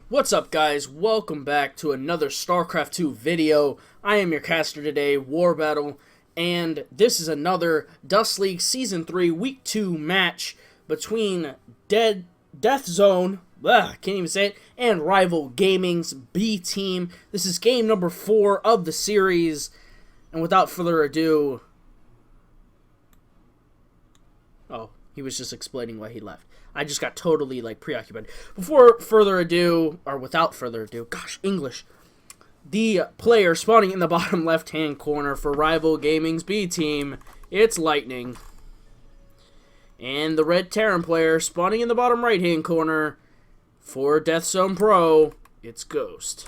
What's up, guys? Welcome back to another StarCraft 2 video. I am your caster today, War Battle, and this is another Dust League Season 3 Week 2 match between Death Zone, can't even say it, and Rival Gaming's B team. This is game number 4 of the series, and without further ado... Oh, he was just explaining why he left. I just got totally, preoccupied. Without further ado, gosh, English. The player spawning in the bottom left-hand corner for Rival Gaming's B team, it's Lightning. And the red Terran player spawning in the bottom right-hand corner for DhzPro, it's Ghost.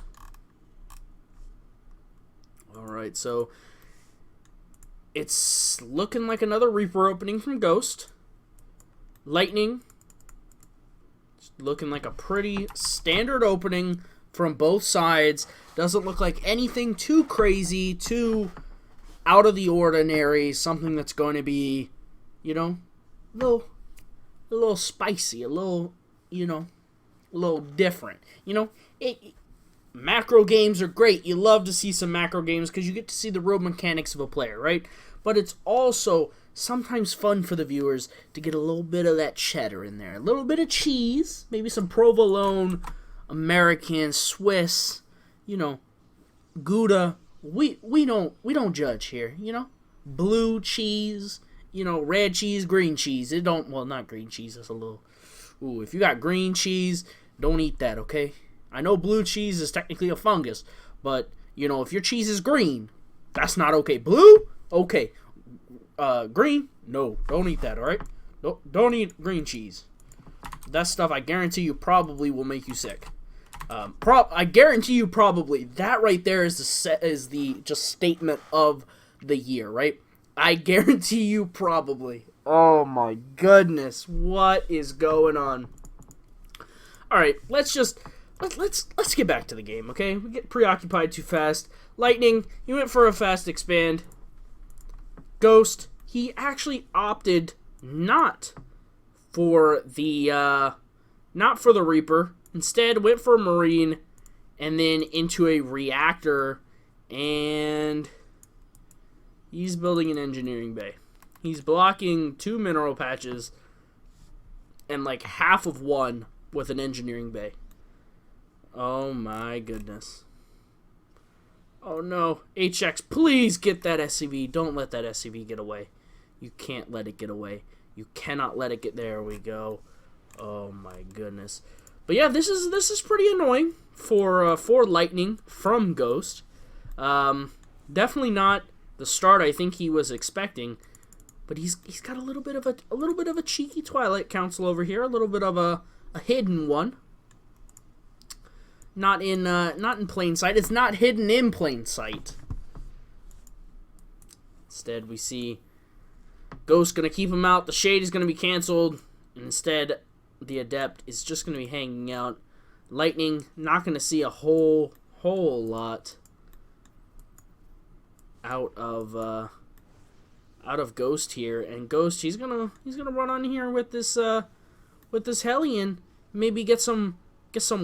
Alright, so it's looking like another Reaper opening from Ghost. Lightning looking like a pretty standard opening from both sides. Doesn't look like anything too crazy, too out of the ordinary. Something that's going to be, a little spicy, a little different. Macro games are great. You love to see some macro games because you get to see the real mechanics of a player, right? But it's also sometimes fun for the viewers to get a little bit of that cheddar in there. A little bit of cheese, maybe some provolone, American, Swiss, Gouda. We don't judge here, Blue cheese, red cheese, green cheese. Not green cheese, that's a little... Ooh, if you got green cheese, don't eat that, okay? I know blue cheese is technically a fungus, but, if your cheese is green, that's not okay. Blue? Okay. Green? No, don't eat that, alright? Don't eat green cheese. That stuff, I guarantee you, probably will make you sick. I guarantee you, probably. That right there is the just statement of the year, right? I guarantee you, probably. Oh my goodness, what is going on? Alright, let's get back to the game, okay? We get preoccupied too fast. Lightning, he went for a fast expand. Ghost, he actually opted not for the Reaper. Instead, went for a Marine and then into a Reactor, and he's building an Engineering Bay. He's blocking 2 mineral patches and half of one with an Engineering Bay. Oh my goodness. Oh no, HX, please get that SCV. Don't let that SCV get away. You can't let it get away. You cannot let it get... There we go. Oh my goodness. But yeah, this is pretty annoying for Lightning from Ghost. Definitely not the start I think he was expecting, but he's got a little bit of a cheeky Twilight Council over here, a little bit of a hidden one. Not in plain sight. It's not hidden in plain sight. Instead, we see Ghost gonna keep him out. The Shade is gonna be canceled. And instead, the Adept is just gonna be hanging out. Lightning not gonna see a whole lot out of Ghost here. And Ghost, he's gonna run on here with this Hellion. Maybe get some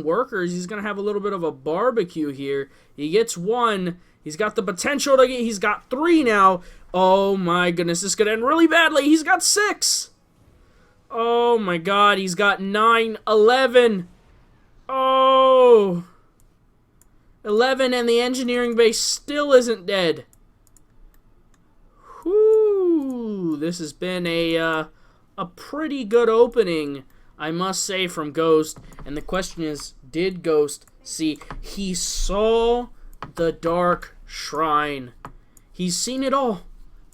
workers. He's going to have a little bit of a barbecue here. He gets 1. He's got the potential to get... He's got 3 now. Oh my goodness. This is going to end really badly. He's got 6. Oh my god. He's got 9. 11. Oh. 11, and the Engineering Base still isn't dead. Whew. This has been a pretty good opening, I must say, from Ghost. And the question is, did Ghost see? He saw the Dark Shrine. He's seen it all.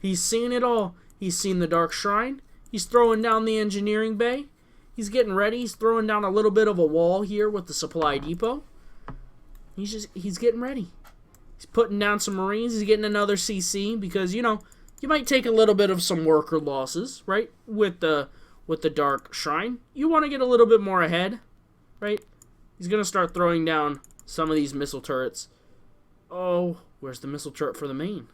He's seen it all. He's seen the Dark Shrine. He's throwing down the Engineering Bay. He's getting ready. He's throwing down a little bit of a wall here with the Supply Depot. He's getting ready. He's putting down some Marines. He's getting another CC because, you might take a little bit of some worker losses, right? With the Dark Shrine. You want to get a little bit more ahead, right? He's going to start throwing down some of these missile turrets. Oh, where's the missile turret for the main?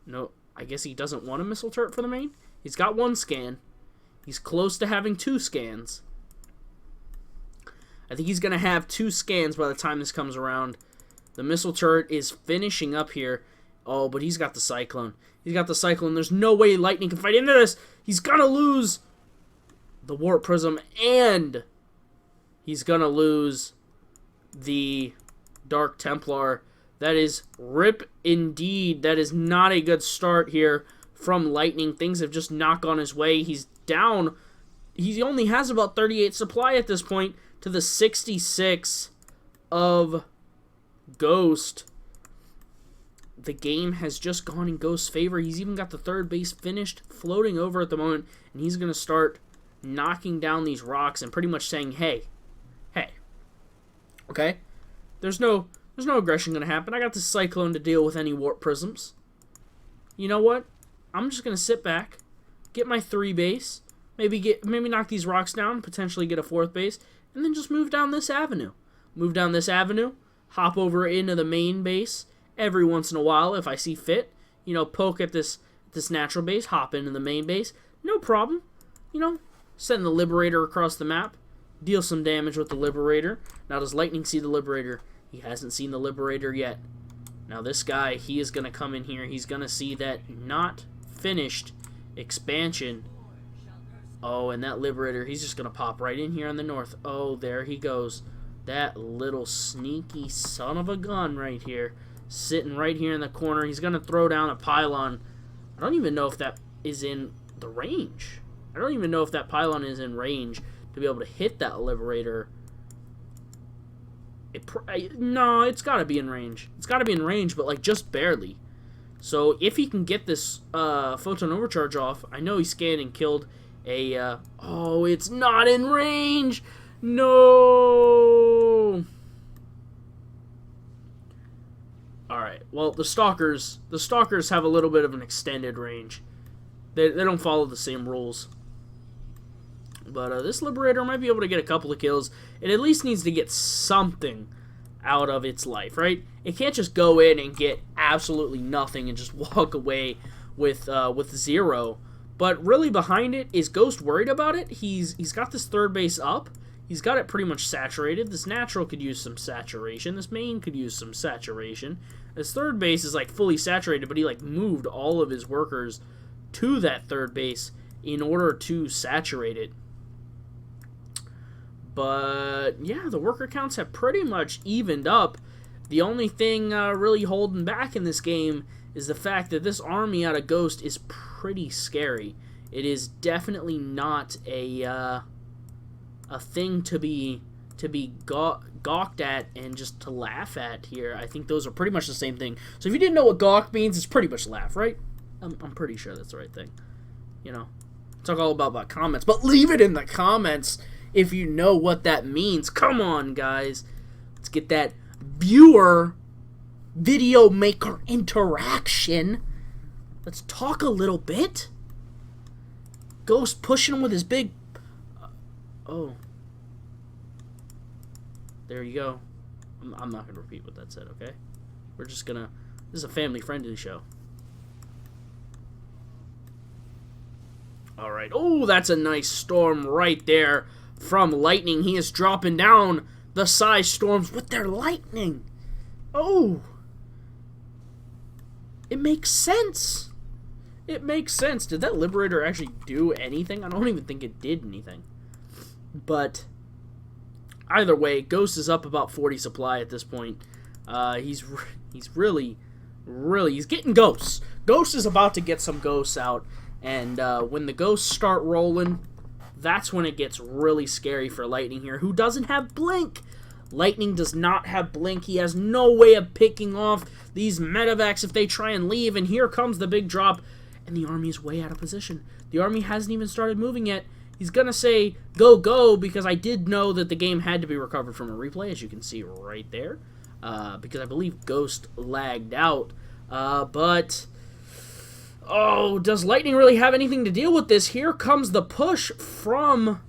No, I guess he doesn't want a missile turret for the main. He's got 1 scan. He's close to having 2 scans. I think he's going to have 2 scans by the time this comes around. The missile turret is finishing up here. Oh, but he's got the Cyclone. He's got the Cyclone. There's no way Lightning can fight into this. He's going to lose the Warp Prism, and he's going to lose the Dark Templar. That is rip indeed. That is not a good start here from Lightning. Things have just not gone his way. He's down. He only has about 38 supply at this point to the 66 of DuSt. The game has just gone in Ghost's favor. He's even got the third base finished, floating over at the moment, and he's going to start knocking down these rocks and pretty much saying, hey, okay? There's no aggression going to happen. I got this Cyclone to deal with any Warp Prisms. You know what? I'm just going to sit back, get my 3 base, maybe knock these rocks down, potentially get a 4th base, and then just move down this avenue. Move down this avenue, hop over into the main base every once in a while if I see fit. You know, poke at this natural base, hop into the main base. No problem. You know, send the Liberator across the map, deal some damage with the Liberator. Now, does Lightning see the Liberator? He hasn't seen the Liberator yet. Now, this guy, he is going to come in here. He's going to see that not finished expansion. Oh, and that Liberator, he's just going to pop right in here on the north. Oh, there he goes. That little sneaky son of a gun right here. Sitting right here in the corner. He's going to throw down a pylon. I don't even know if that is in the range. I don't even know if that pylon is in range to be able to hit that Liberator. No, it's got to be in range. It's got to be in range, but like just barely. So if he can get this Photon Overcharge off, I know he scanned and killed a... oh, it's not in range! No! Alright, well, the Stalkers have a little bit of an extended range. They don't follow the same rules. But this Liberator might be able to get a couple of kills. It at least needs to get something out of its life, right? It can't just go in and get absolutely nothing and just walk away with 0. But really behind it, is Ghost worried about it? He's got this third base up. He's got it pretty much saturated. This natural could use some saturation. This main could use some saturation. This third base is like fully saturated, but he like moved all of his workers to that third base in order to saturate it. But yeah, the worker counts have pretty much evened up. The only thing really holding back in this game is the fact that this army out of Ghost is pretty scary. It is definitely not a thing to be gawked at and just to laugh at here. I think those are pretty much the same thing. So if you didn't know what gawk means, it's pretty much laugh, right? I'm pretty sure that's the right thing. You know, talk all about comments, but leave it in the comments if you know what that means. Come on, guys. Let's get that viewer video maker interaction. Let's talk a little bit. Ghost pushing him with his big... oh. There you go. I'm not going to repeat what that said, okay? We're just going to... this is a family-friendly show. Alright. Oh, that's a nice storm right there from Lightning. He is dropping down the Psy Storms with their lightning. Oh. It makes sense. It makes sense. Did that Liberator actually do anything? I don't even think it did anything. But either way, Ghost is up about 40 supply at this point. He's really he's getting ghosts. Ghost is about to get some ghosts out, and when the ghosts start rolling, that's when it gets really scary for Lightning here, who doesn't have Blink. Lightning does not have Blink. He has no way of picking off these medevacs if they try and leave, and here comes the big drop, and the army is way out of position. The army hasn't even started moving yet. He's going to say, go, go, because I did know that the game had to be recovered from a replay, as you can see right there, because I believe Ghost lagged out. But, oh, does Lightning really have anything to deal with this? Here comes the push from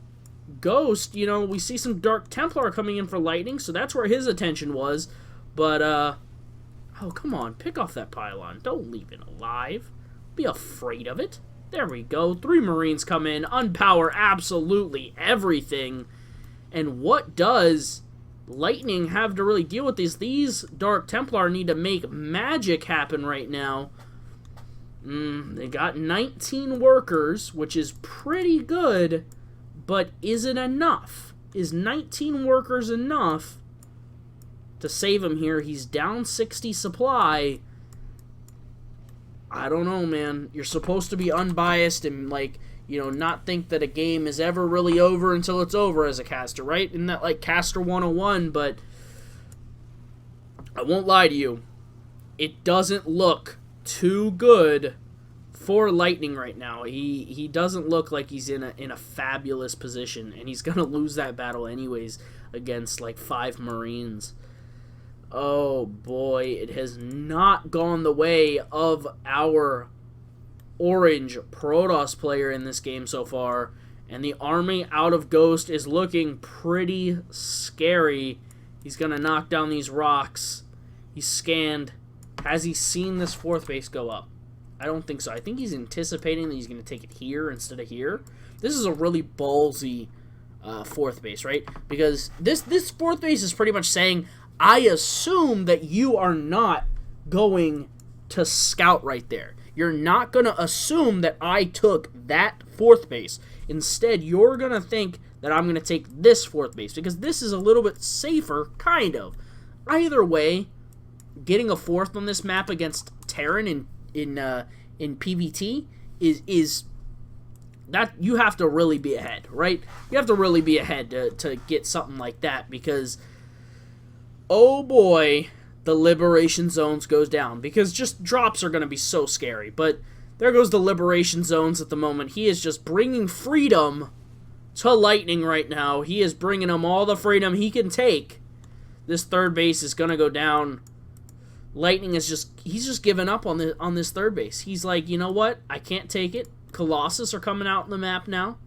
Ghost. You know, we see some Dark Templar coming in for Lightning, so that's where his attention was. But, oh, come on, pick off that pylon. Don't leave it alive. Be afraid of it. There we go. 3 Marines come in, unpower absolutely everything, And what does Lightning have to really deal with these? These Dark Templar need to make magic happen right now. They got 19 workers, which is pretty good, but is it enough? Is 19 workers enough to save him here? He's down 60 supply. I don't know, man. You're supposed to be unbiased and, like, you know, not think that a game is ever really over until it's over as a caster, right? Isn't that like Caster 101? But I won't lie to you. It doesn't look too good for Lightning right now. He doesn't look like he's in a fabulous position, and he's gonna lose that battle anyways against like 5 Marines. Oh boy, it has not gone the way of our orange Protoss player in this game so far, and the army out of Ghost is looking pretty scary. He's gonna knock down these rocks. He's scanned. Has he seen this 4th base go up? I don't think so. I think he's anticipating that he's gonna take it here instead of here. This is a really ballsy 4th base, right? Because this 4th base is pretty much saying, I assume that you are not going to scout right there. You're not going to assume that I took that 4th base. Instead, you're going to think that I'm going to take this 4th base, because this is a little bit safer, kind of. Either way, getting a 4th on this map against Terran in PvT is that you have to really be ahead, right? You have to really be ahead to get something like that, because oh boy, the Liberation Zones goes down, because just drops are going to be so scary. But there goes the Liberation Zones at the moment. He is just bringing freedom to Lightning right now. He is bringing him all the freedom he can take. This 3rd base is going to go down. Lightning is he's just given up on this 3rd base. He's like, you know what? I can't take it. Colossus are coming out on the map now.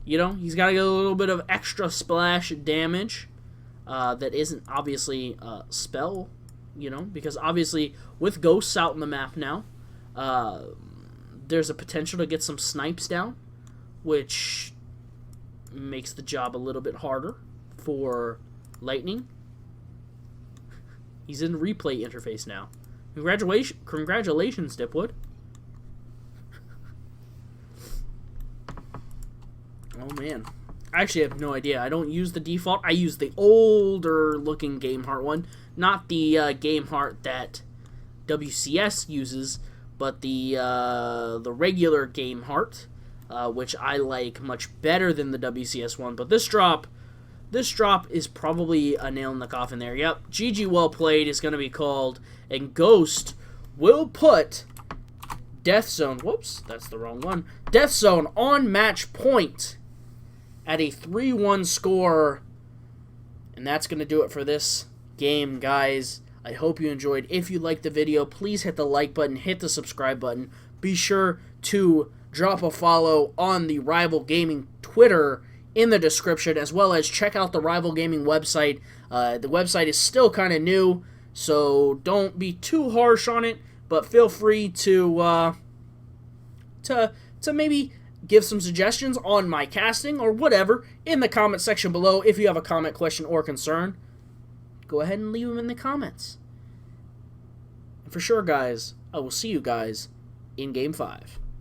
You know, he's got to get a little bit of extra splash damage. That isn't obviously spell, you know, because obviously with ghosts out on the map now, there's a potential to get some snipes down, which makes the job a little bit harder for Lightning. He's in replay interface now. Congratulations, Dipwood. Oh man. I actually have no idea. I don't use the default. I use the older looking Game Heart one. Not the Game Heart that WCS uses, but the regular Game Heart, which I like much better than the WCS one. But this drop is probably a nail in the coffin there. Yep, GG well played is going to be called, and Ghost will put Death Zone, whoops, that's the wrong one, Death Zone on match point at a 3-1 score. And that's going to do it for this game, guys. I hope you enjoyed. If you liked the video, please hit the like button, hit the subscribe button. Be sure to drop a follow on the Rival Gaming Twitter in the description, as well as check out the Rival Gaming website. The website is still kind of new, so don't be too harsh on it, but feel free to maybe give some suggestions on my casting or whatever in the comment section below. If you have a comment, question, or concern, go ahead and leave them in the comments. And for sure, guys, I will see you guys in Game 5.